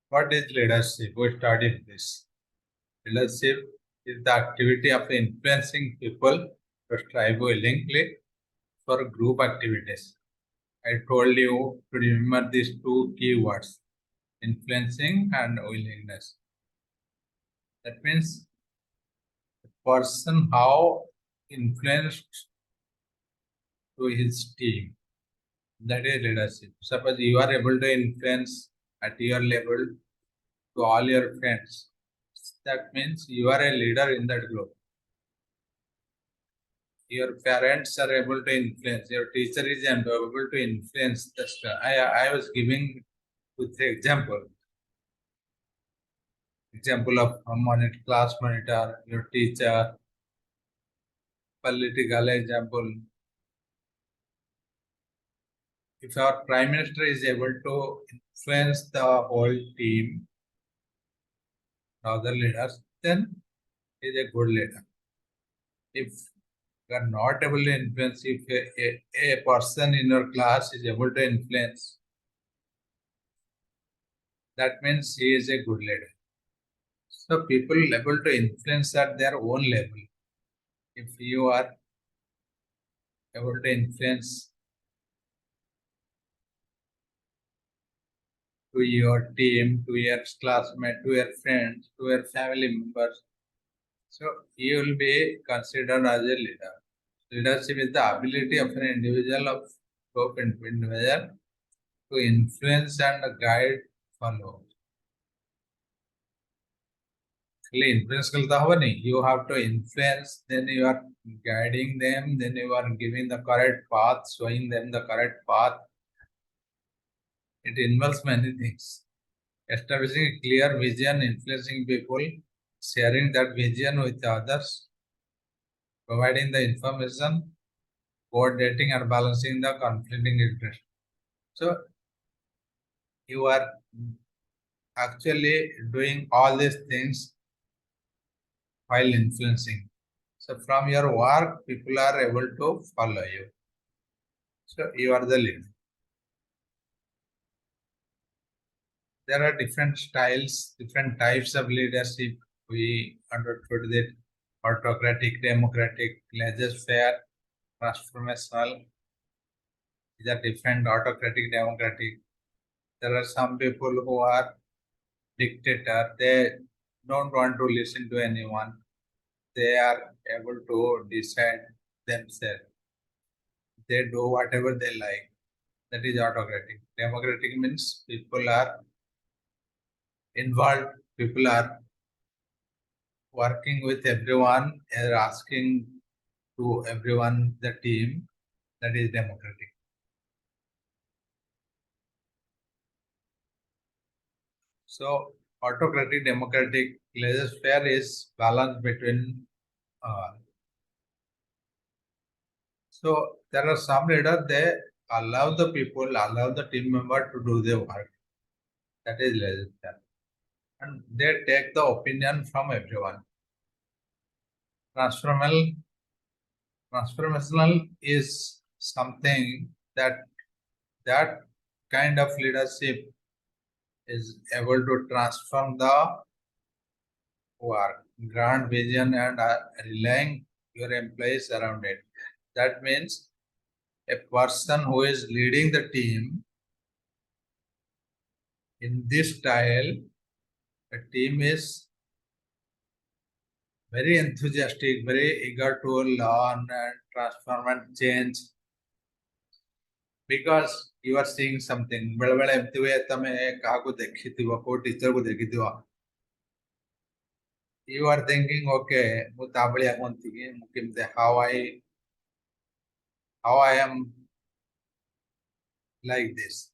What is leadership? We studied this. Leadership is the activity of influencing people to strive willingly for group activities. I told you to remember these two key words, influencing and willingness. That means the person how influenced to his team. That is leadership. Suppose you are able to influence at your level to all your friends. That means you are a leader in that group. Your parents are able to influence. Your teacher is able to influence the stuff. I was giving with the example of a monitor, class monitor, your teacher, political example. If our prime minister is able to influence the whole team, other leaders, then he is a good leader. If you are not able to influence, if a person in your class is able to influence, that means he is a good leader. So people able to influence at their own level. If you are able to influence to your team, to your classmate, to your friends, to your family members, so you will be considered as a leader. Leadership is the ability of an individual of group individual to influence and guide follow. Influence you have to influence, then you are guiding them, then you are giving the correct path, showing them the correct path. It involves many things. Establishing a clear vision, influencing people, sharing that vision with others, providing the information, coordinating and balancing the conflicting interests. So you are actually doing all these things while influencing. So from your work, people are able to follow you. So you are the leader. There are different styles, different types of leadership. We understood that autocratic, democratic, laissez-faire, transformational. These are different autocratic, democratic. There are some people who are dictator. They don't want to listen to anyone. They are able to decide themselves. They do whatever they like. That is autocratic. Democratic means people are involved. People are working with everyone, and asking to everyone, the team. That is democratic. So autocratic, democratic, laissez-faire is balance between. So there are some leaders, they allow the people, allow the team member to do their work. That is laissez-faire. And they take the opinion from everyone. Transformational is something that kind of leadership is able to transform the work, grand vision, and relying your employees around it. That means a person who is leading the team in this style, the team is very enthusiastic, very eager to learn and transform and change because you are seeing something. बेले एमती हुए तमे काको देखिथिबो को teacher को देखिथिबो. You are thinking, okay, mu tabaliya konti ki mu kimte how I am like this.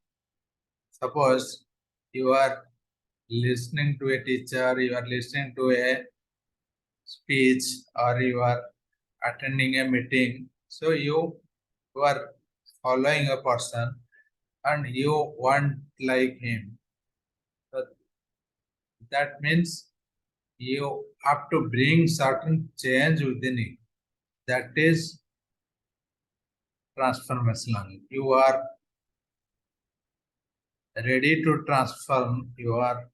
Suppose you are listening to a teacher, you are listening to a speech, or you are attending a meeting. So you are following a person and you want like him. So that means you have to bring certain change within it. That is transformational. You are ready to transform. You are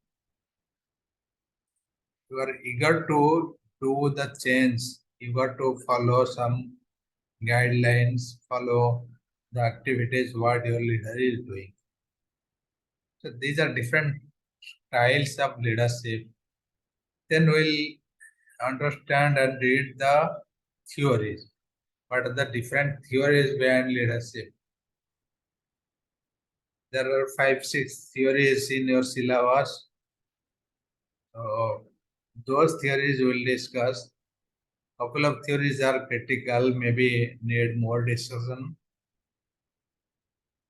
You are eager to do the change. You got to follow some guidelines, follow the activities what your leader is doing. So these are different styles of leadership. Then we'll understand and read the theories. What are the different theories behind leadership? There are 5, 6 theories in your syllabus. So those theories we'll discuss. Couple of theories are critical, maybe need more discussion.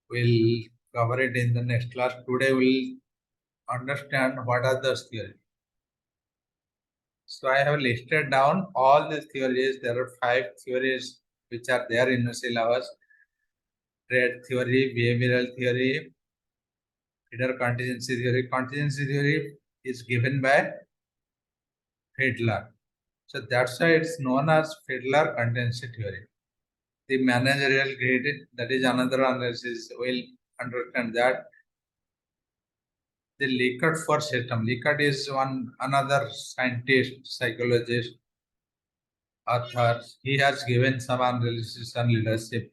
We'll cover it in the next class. Today we'll understand what are those theories. So I have listed down all these theories. There are 5 theories which are there in the syllabus. Trait theory, behavioral theory, leader contingency theory. Contingency theory is given by Fiedler. So that's why it's known as Fiedler contingency theory. The managerial grid, that is another analysis. We'll understand that. The Likert for system. Likert is another scientist, psychologist, author. He has given some analysis on leadership.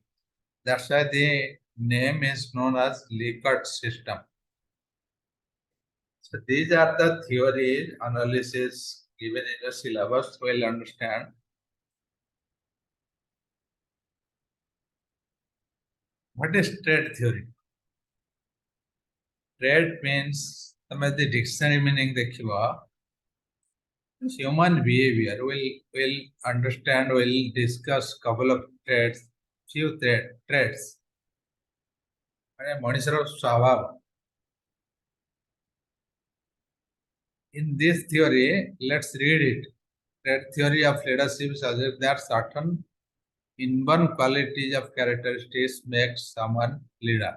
That's why the name is known as Likert system. So these are the theories, analysis given in the syllabus. We'll understand. What is trait theory? Trait means the dictionary meaning देखिवा human behavior. We'll understand. We'll discuss couple of traits, few traits. मनुष्यर स्वभाव. In this theory, let's read it. Trait theory of leadership suggests that certain inborn qualities of characteristics make someone leader.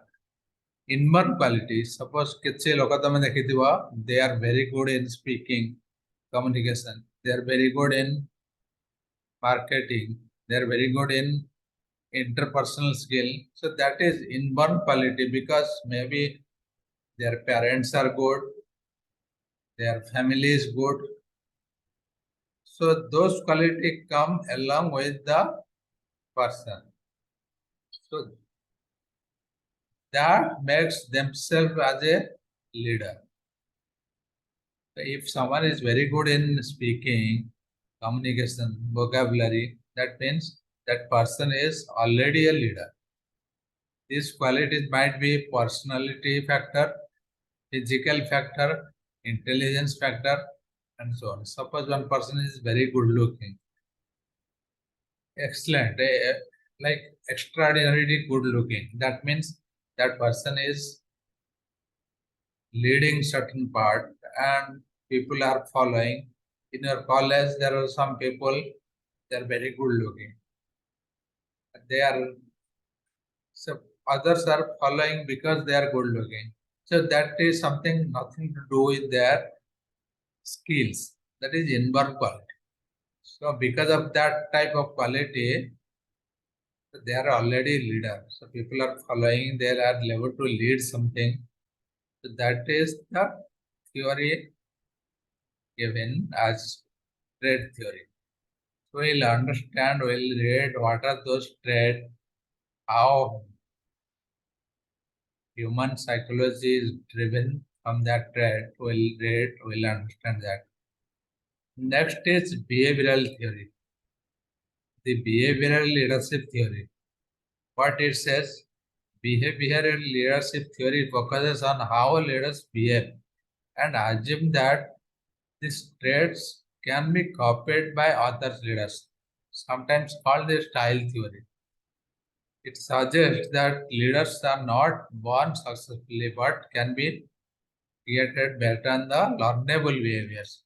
Inborn qualities, suppose किसी लोग तो मैं देखी थी वो, they are very good in speaking, communication. They are very good in marketing. They are very good in interpersonal skill. So that is inborn quality because maybe their parents are good, their family is good. So those qualities come along with the person. So that makes themselves as a leader. So if someone is very good in speaking, communication, vocabulary, that means that person is already a leader. These qualities might be personality factor, physical factor, intelligence factor, and so on. Suppose one person is very good looking, excellent, like extraordinarily good looking. That means that person is leading certain part and people are following. In your college, there are some people, they are very good looking. They are, so others are following because they are good looking. So that is something nothing to do with their skills. That is inborn quality. So because of that type of quality, they are already leader. So people are following, they are able to lead something. So that is the theory given as trait theory. So we'll understand, we'll read what are those traits, how human psychology is driven from that trait. We'll read, we'll understand that. Next is behavioral theory. The behavioral leadership theory. What it says, behavioral leadership theory focuses on how leaders behave and assume that these traits can be copied by other leaders, sometimes called the style theory. It suggests that leaders are not born successfully but can be created based on the learnable behaviors.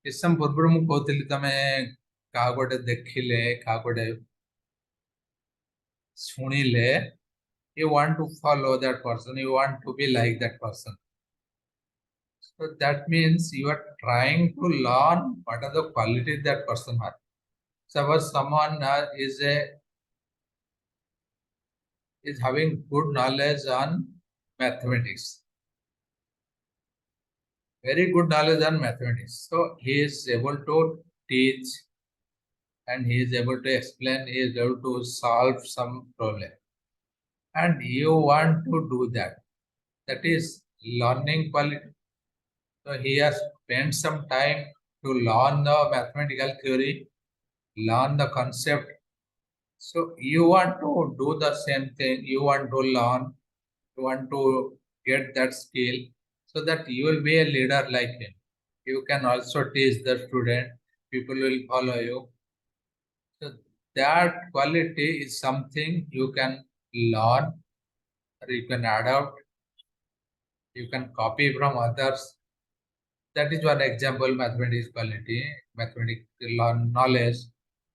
କିଛି ସମୟ ପୂର୍ବରୁ ମୁଁ କହୁଥିଲି ତମେ କାହା ଗୋଟେ ଦେଖିଲେ, କାହା ଗୋଟେ ଶୁଣିଲେ, you want to follow that person, you want to be like that person. So that means you are trying to learn what are the qualities that person has. Suppose someone is having good knowledge on mathematics. very good knowledge on mathematics. So he is able to teach and he is able to explain, he is able to solve some problem. And you want to do that. That is learning quality. So he has spent some time to learn the mathematical theory, learn the concept. So you want to do the same thing, you want to learn, you want to get that skill so that you will be a leader like him. You can also teach the student, people will follow you. So that quality is something you can learn or you can adapt, you can copy from others. That is one example, mathematics quality, mathematical knowledge.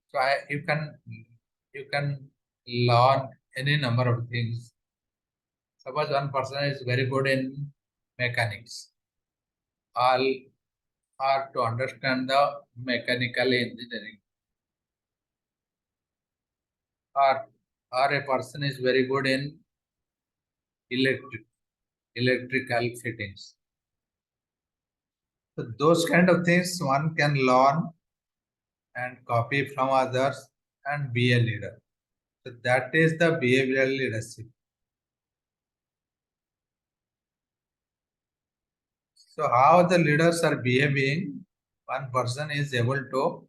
So you can learn any number of things. Suppose one person is very good in mechanics, all are to understand the mechanical engineering, or a person is very good in electric electrical fittings. So those kind of things one can learn and copy from others and be a leader. So that is the behavioral leadership. So how the leaders are behaving, one person is able to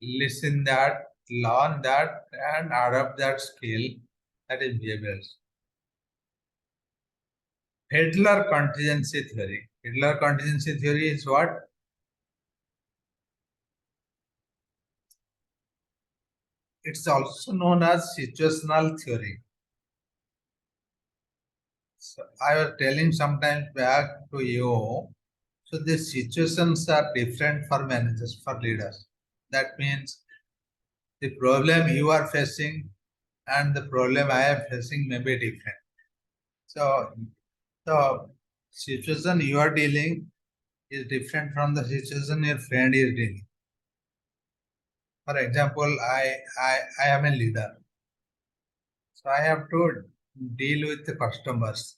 listen that, learn that, and adapt that skill. That is behavioral. Hitler contingency theory. Hitler contingency theory is what? It's also known as situational theory. So I was telling sometimes back to you, so the situations are different for managers, for leaders. That means the problem you are facing and the problem I am facing may be different. So the situation you are dealing is different from the situation your friend is dealing. For example, I am a leader. So I have to deal with the customers.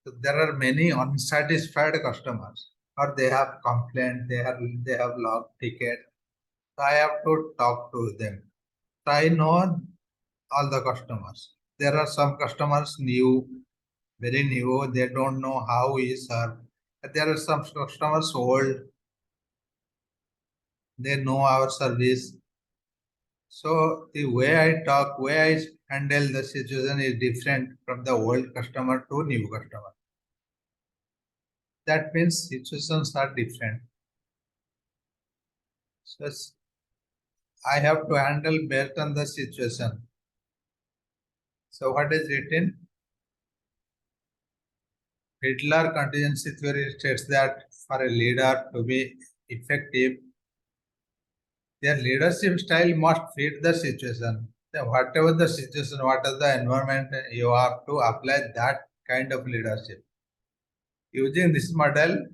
So there are many unsatisfied customers, or they have complained, they have logged ticket. So I have to talk to them. So I know all the customers. There are some customers new, very new, they don't know how we serve. But there are some customers old, they know our service. So the way I talk, way I handle the situation is different from the old customer to new customer. That means situations are different. So I have to handle based on the situation. So what is written? Hitler contingency theory states that for a leader to be effective, their leadership style must fit the situation. So whatever the situation, whatever the environment, you have to apply that kind of leadership. Using this model,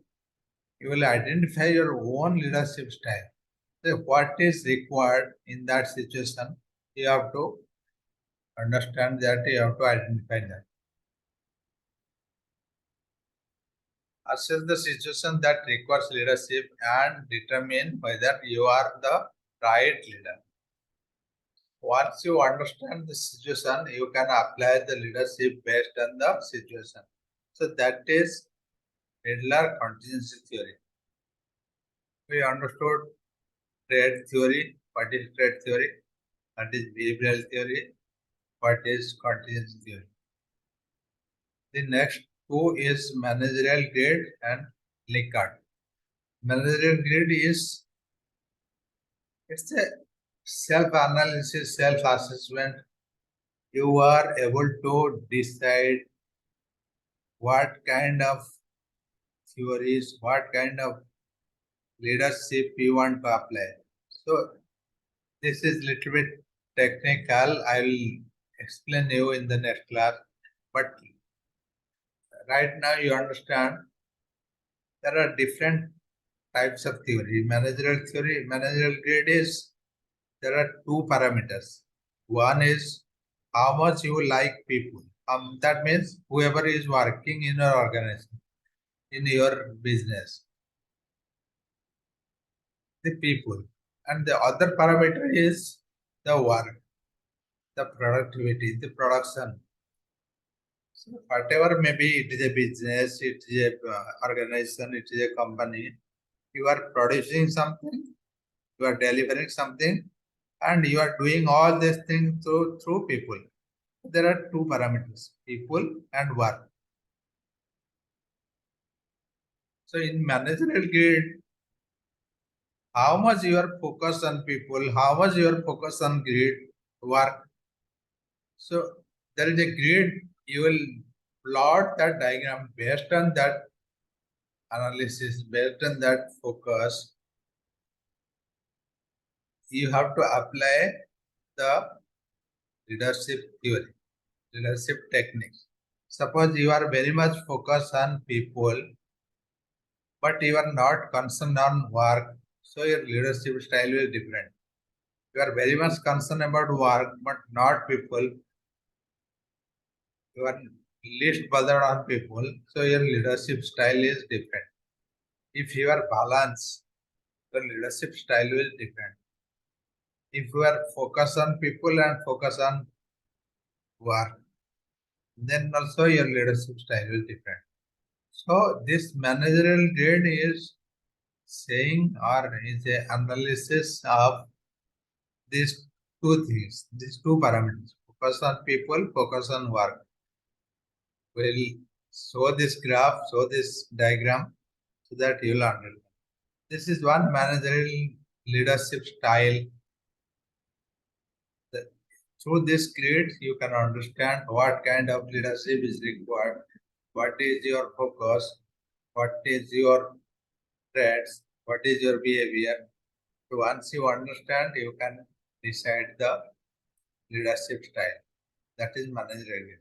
you will identify your own leadership style. So what is required in that situation, you have to understand that, you have to identify that. Assess the situation that requires leadership and determine whether you are the right leader. Once you understand the situation, you can apply the leadership based on the situation. So that is Hitler contingency theory. We understood trait theory. What is trait theory? What is behavioral theory? What is contingency theory? The next two is managerial grade and Likert. Managerial grade is, it's a self-analysis, self-assessment. You are able to decide what kind of theories, what kind of leadership you want to apply. So this is little bit technical. I will explain you in the next class. But right now you understand there are different types of theory. Managerial grade is, there are two parameters. One is how much you like people, That means whoever is working in your organization, in your business, the people. And the other parameter is the work, the productivity, the production. So whatever maybe it is a business, it is a organization, it is a company, you are producing something, you are delivering something, and you are doing all these things through people. There are two parameters, people and work. So in managerial grid, how much you are focused on people, how much you are focused on grid work. So there is a grid, you will plot that diagram based on that analysis, based on that focus. You have to apply the leadership theory, leadership techniques. Suppose you are very much focused on people, but you are not concerned on work, so your leadership style will be different. You are very much concerned about work, but not people. You are least bothered on people, so your leadership style is different. If you are balanced, your leadership style will be different. If you are focused on people and focus on work, then also your leadership style will be different. So this managerial grade is saying or is a analysis of these two things, these two parameters. Focus on people, focus on work. We'll show this graph, show this diagram so that you'll understand. This is one managerial leadership style. Through this grid, you can understand what kind of leadership is required, what is your focus, what is your traits, what is your behavior. So once you understand, you can decide the leadership style. That is managerial.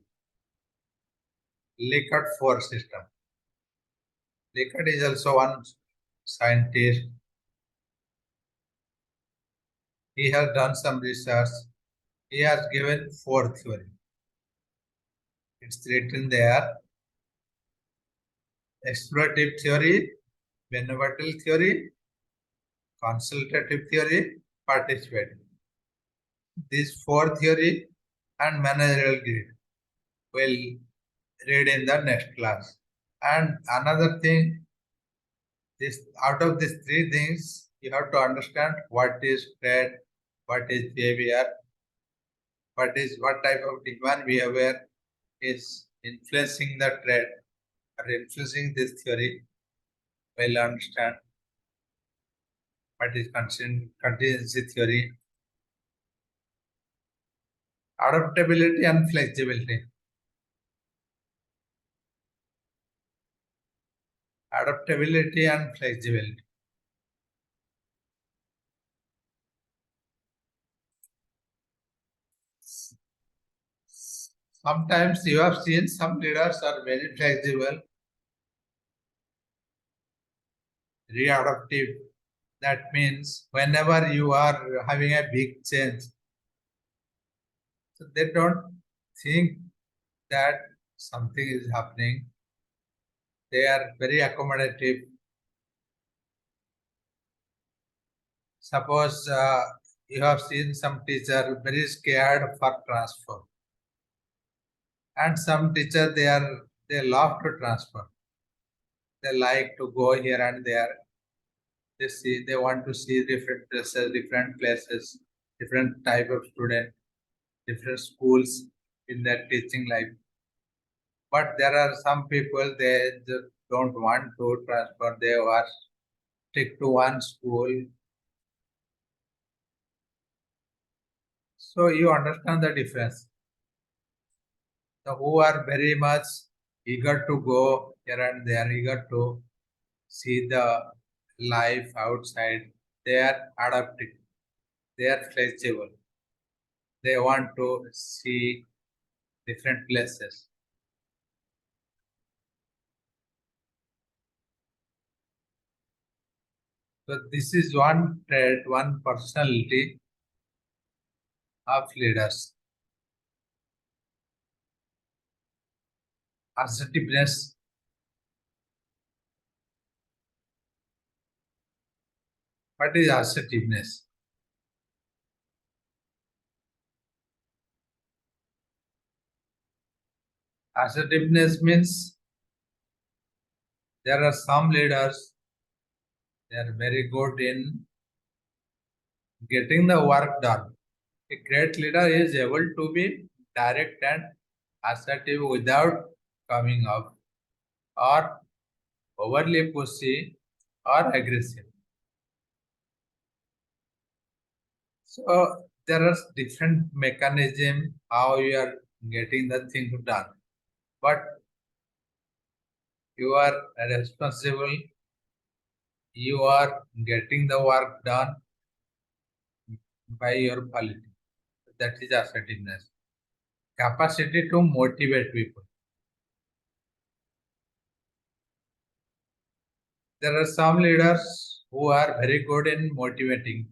Likert 4 system. Likert is also one scientist. He has done some research. He has given 4 theory. It's written there. Explorative theory, benevolent theory, consultative theory, participative. These 4 theory and managerial grid will read in the next class. And another thing, this out of these 3 things, you have to understand what is trait, what is behavior, what type of human behavior is influencing the trait or influencing this theory. We'll understand what is contingency theory, adaptability and flexibility. Adaptability and flexibility. Sometimes you have seen some leaders are very flexible, readaptive. That means whenever you are having a big change, so they don't think that something is happening. They are very accommodative. Suppose you have seen some teacher very scared for transfer, and some teacher they love to transfer. They like to go here and there. They want to see different places, different type of student, different schools in their teaching life. But there are some people they just don't want to transfer. They are stick to one school. So you understand the difference. The who are very much eager to go here and they are eager to see the life outside. They are adapting. They are flexible. They want to see different places. So this is one trait, one personality of leaders. Assertiveness. What is assertiveness? Assertiveness means there are some leaders, they are very good in getting the work done. A great leader is able to be direct and assertive without coming up or overly pushy or aggressive. So there are different mechanisms how you are getting the thing done. But you are responsible, you are getting the work done by your quality. That is assertiveness. Capacity to motivate people. There are some leaders who are very good in motivating.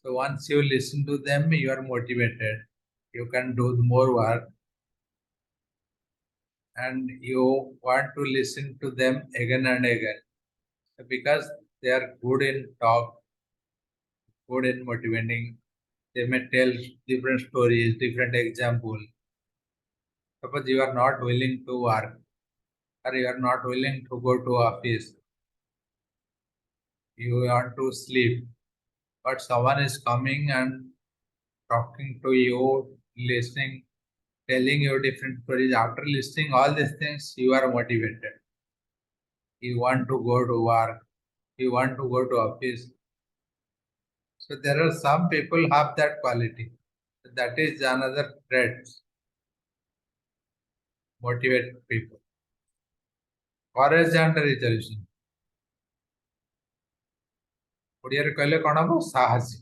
So once you listen to them, you are motivated. You can do more work and you want to listen to them again and again. So because they are good in talk, good in motivating, they may tell different stories, different examples. Suppose you are not willing to work or you are not willing to go to office, you want to sleep, but someone is coming and talking to you, listening, telling you different stories. After listening all these things, you are motivated. You want to go to work, you want to go to office. So there are some people have that quality. That is another trait. Motivate people. Courage and resolution. ଓଡ଼ିଆରେ କହିଲେ କ'ଣ ହବ? ସାହସୀ.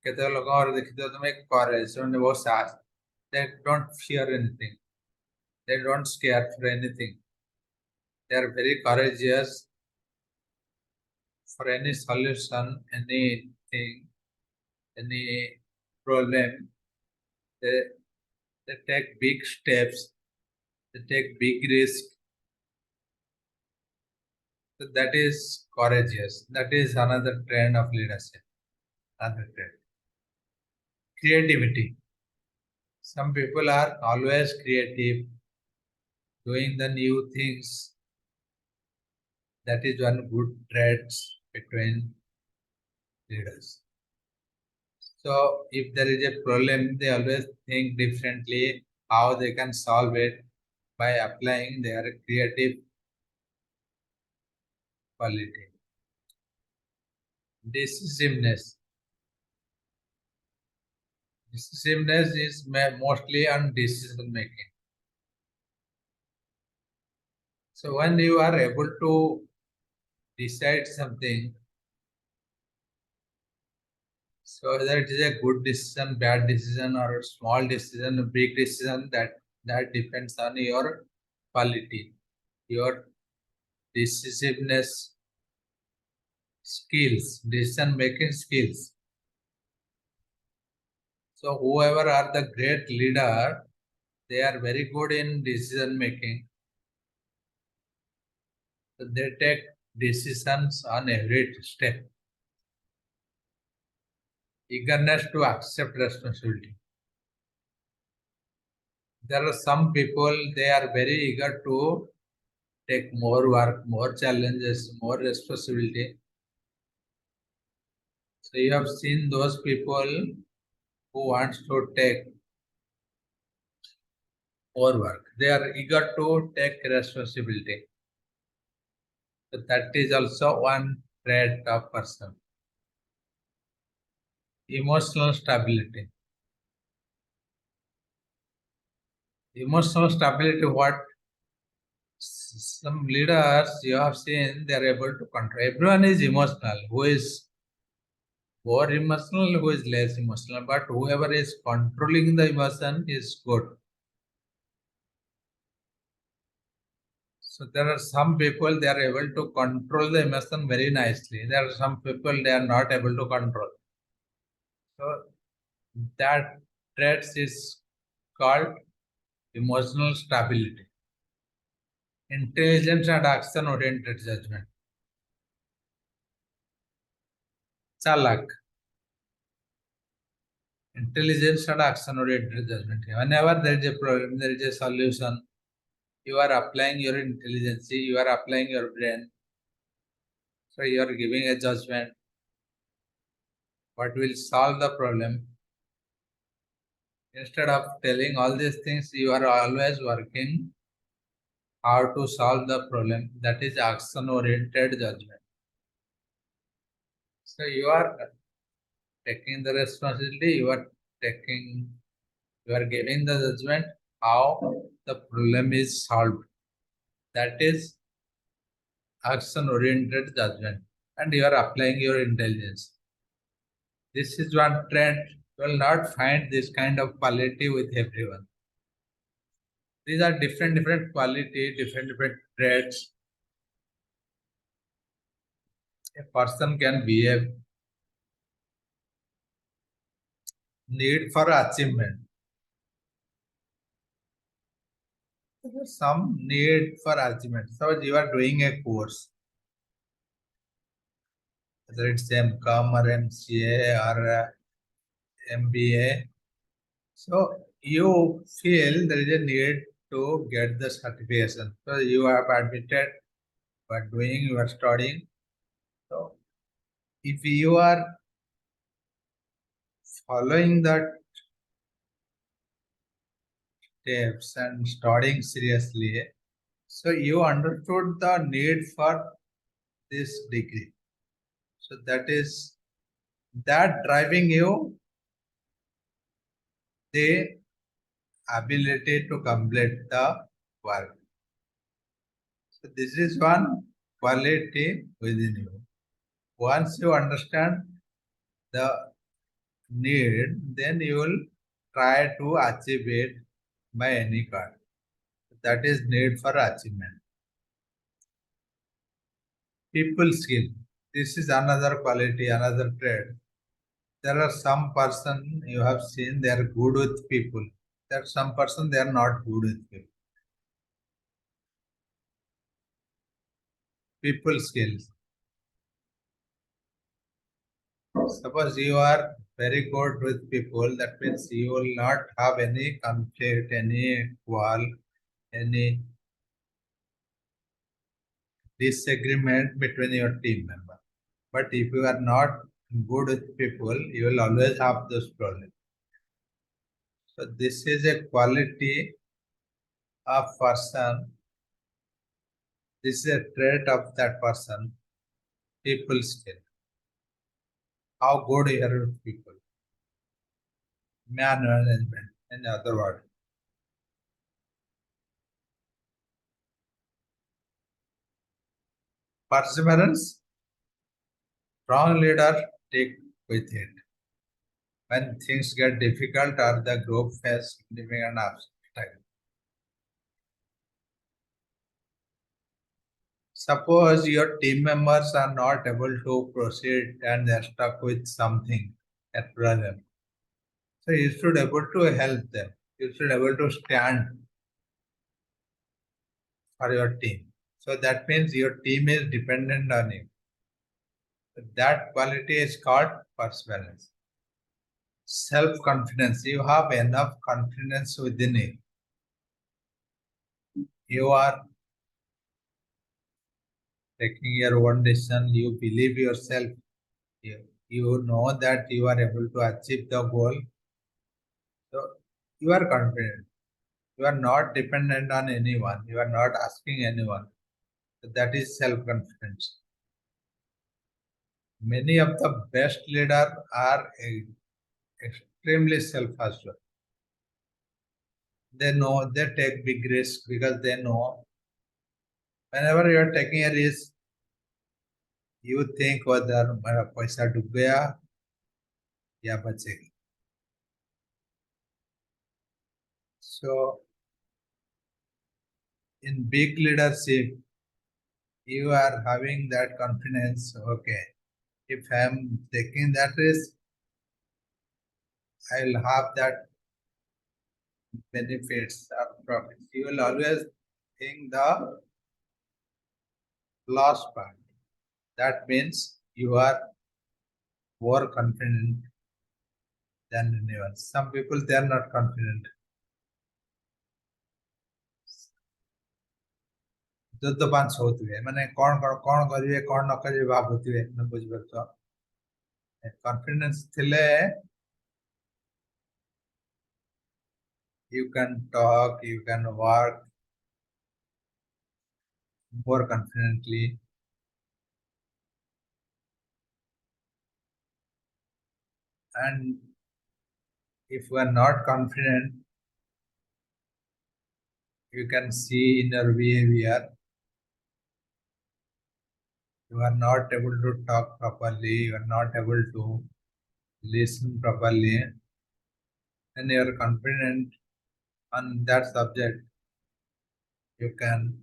କେତେକ ଲୋକଙ୍କର ଦେଖିଥିବ ତମେ courage, ସେମାନେ ବହୁତ ସାହସୀ. They don't fear anything. They don't scare for anything. They are very courageous for any solution, anything, any problem. They, they take big steps, they take big risk. So that is courageous. That is another trend of leadership. Another trend. Creativity. Some people are always creative, doing the new things. That is one good trait between leaders. So if there is a problem, they always think differently how they can solve it by applying their creative quality. Decisiveness. Decisiveness is mostly on decision making. So when you are able to decide something, so whether it is a good decision, bad decision, or a small decision, a big decision, that depends on your quality, your decisiveness skills, decision making skills. So whoever are the great leader, they are very good in decision making. So they take decisions on every step. Eagerness to accept responsibility. There are some people, they are very eager to take more work, more challenges, more responsibility. So you have seen those people who wants to take more work. They are eager to take responsibility. So that is also one trait of person. Emotional stability. Emotional stability, what some leaders you have seen, they are able to control. Everyone is emotional. Who is more emotional, who is less emotional, but whoever is controlling the emotion is good. So there are some people, they are able to control the emotion very nicely. There are some people, they are not able to control. So that trait is called emotional stability. Intelligence and action oriented judgment. Chalak. Intelligence and action oriented judgment. Whenever there is a problem, there is a solution. You are applying your intelligence, you are applying your brain. So you are giving a judgment. What will solve the problem? Instead of telling all these things, you are always working how to solve the problem. That is action oriented judgment. So you are taking the responsibility, you are giving the judgment how the problem is solved. That is action oriented judgment, and you are applying your intelligence. This is one trend. You will not find this kind of quality with everyone. These are different quality, different traits. A person can behave. Need for achievement. Some need for achievement. So you are doing a course, whether it's MCOM or MCA or MBA. So you feel there is a need to get the certification. So you have admitted you are doing, you are studying. So if you are following that steps and studying seriously, so you understood the need for this degree. So that is that driving you the ability to complete the work. So this is one quality within you. Once you understand the need, then you will try to achieve it by any cost. That is need for achievement. People skill. This is another quality, another trait. There are some person you have seen they are good with people. There are some person they are not good with people. People skills. Suppose you are very good with people, that means you will not have any conflict, any quarrel, any disagreement between your team member. But if you are not good with people, you will always have those problems. So this is a quality of person. This is a trait of that person. People skill. How good you are with people. Man management, in other words. Perseverance. Strong leader take with it. When things get difficult or the group faces significant obstacle. Suppose your team members are not able to proceed and they are stuck with something, a problem. So you should able to help them. You should able to stand for your team. So that means your team is dependent on you. So that quality is called perseverance. Self-confidence. You have enough confidence within you. You are taking your own decision. You believe yourself. You know that you are able to achieve the goal. So you are confident. You are not dependent on anyone. You are not asking anyone. So that is self-confidence. Many of the best leaders are extremely self-assured. They know they take big risks because they know whenever you are taking a risk, you think whether मेरा पैसा डूब गया या बचेगा. So in big leadership, you are having that confidence. Okay, if I am taking that risk, I will have that benefits or profits. You will always think the last part. That means you are more confident than anyone. Some people they are not confident. ଯୁଦ୍ଧ ପାଞ୍ଚ ହଉଥିବେ ମାନେ କଣ କରିବେ କଣ ନ କରିବେ ଭାବୁଥିବେ ତମେ ବୁଝିପାରୁଛ କନଫିଡେନ୍ସ ଥିଲେ you can talk, you can work more confidently. And if you are not confident, you can see in your behavior, you are not able to talk properly, you are not able to listen properly, and you are confident on that subject, you can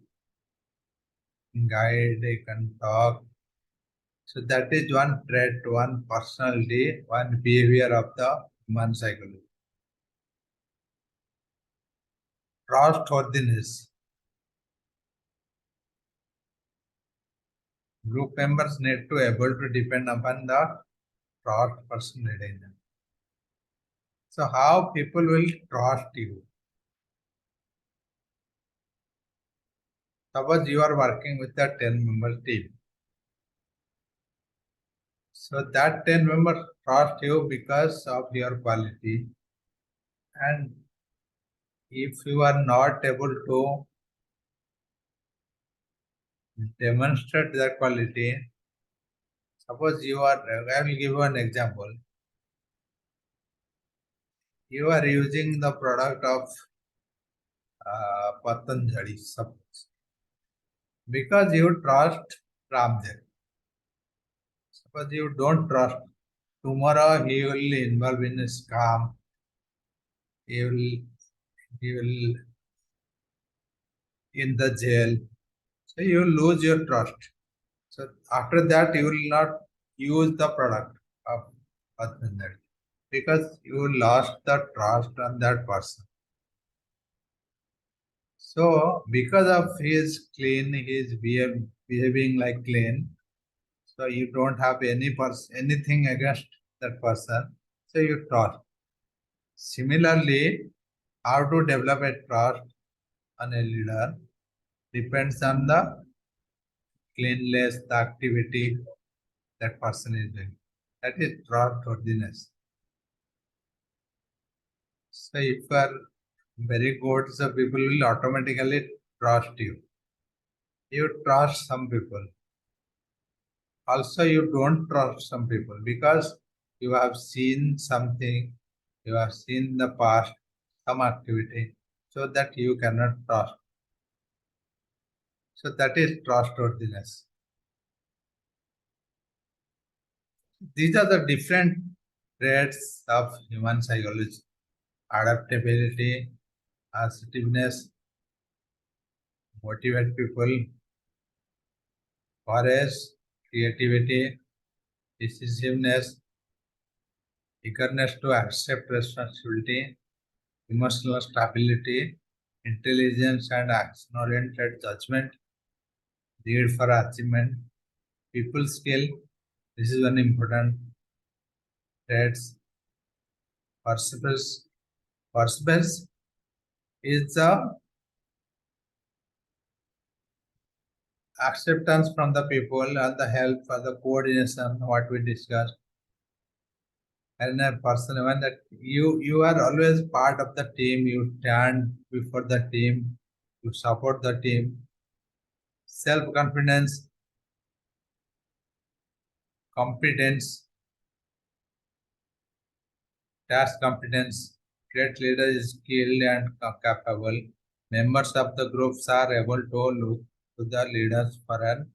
guide, you can talk. So that is one trait, one personality, one behavior of the human psychology. Trustworthiness. Group members need to able to depend upon the trust person leading them. So how people will trust you? Suppose you are working with a 10-member team. So that 10 members trust you because of your quality. And if you are not able to demonstrate that quality, suppose you are, I will give you an example. You are using the product of Patanjali, suppose, because you trust Ramdev. Suppose you don't trust, tomorrow he will involve in a scam, he will in the jail. So you lose your trust. So after that you will not use the product of Patanjali because you lost the trust on that person. So because of his clean, his behaving like clean, so you don't have anything against that person. So you trust. Similarly, how to develop a trust on a leader depends on the cleanliness, the activity that person is doing. That is trustworthiness. So if you are very good, so people will automatically trust you. You trust some people. Also, you don't trust some people because you have seen something, you have seen the past, some activity, so that you cannot trust. So that is trustworthiness. These are the different traits of human psychology: adaptability, assertiveness, motivate people, courage, creativity, decisiveness, eagerness to accept responsibility, emotional stability, intelligence and action-oriented judgment, need for achievement, people skill. This is one important traits. Perseverance. Perseverance is the acceptance from the people and the help for the coordination, what we discussed. And a person when that you are always part of the team, you stand before the team, you support the team. Self-confidence, competence, task competence. Great leader is skilled and capable. Members of the groups are able to look to the leaders for an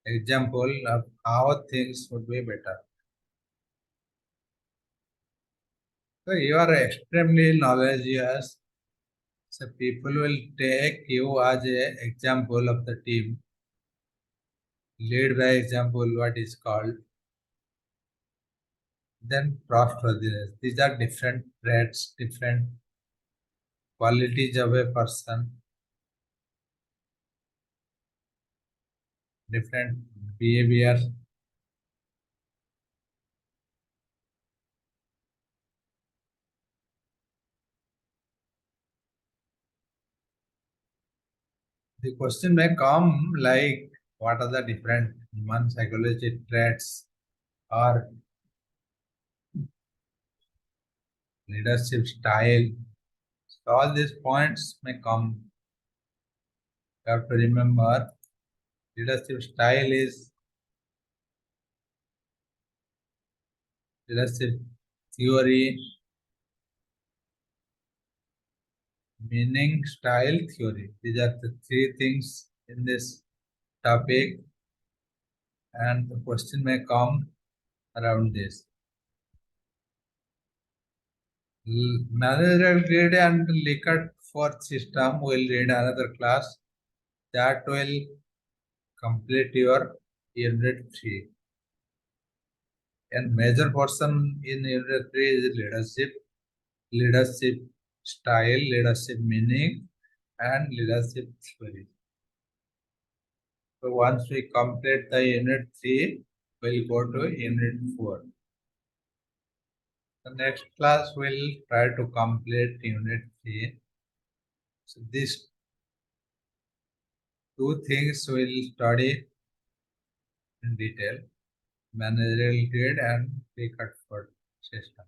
example of how things would be better. So you are extremely knowledgeous. So people will take you as an example of the team. Lead by example, what is called. Then trustworthiness. These are different traits, different qualities of a person different behavior. The question may come like, what are the different human psychology traits or leadership style? So all these points may come. You have to remember, leadership style is leadership theory, meaning, style, theory. These are the three things in this topic, and the question may come around this. Managerial grade and Likert fourth system will read another class that will complete your unit 3. And major portion in unit 3 is leadership, leadership style, leadership meaning, and leadership theory. So once we complete the unit 3, we'll go to unit 4. The next class will try to complete unit 3. So these two things we'll study in detail: managerial grade and Likert system.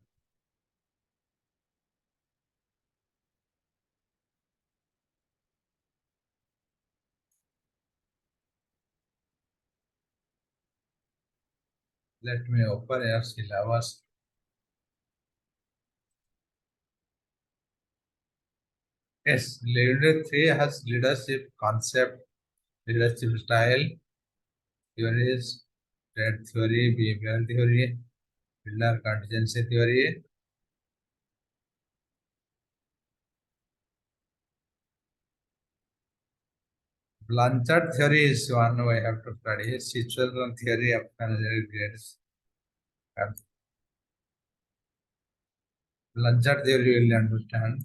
Let me open your syllabus. Yes, unit 3 has leadership concept, leadership style, theories, trait theory, behavioral theory, builder contingency theory. Blanchard theory is one we have to study. Situational theory of managerial grades. And Blanchard theory we will understand.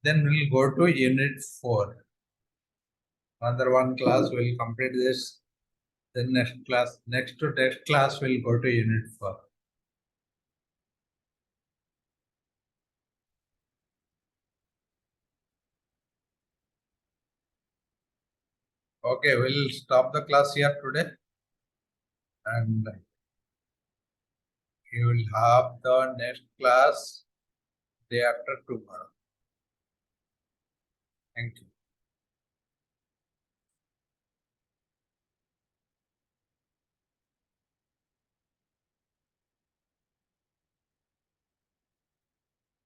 Then we'll go to unit 4. Another one class will complete this. Then next to next class we'll go to unit 4. Okay, we'll stop the class here today, and you will have the next class day after tomorrow. Thank you.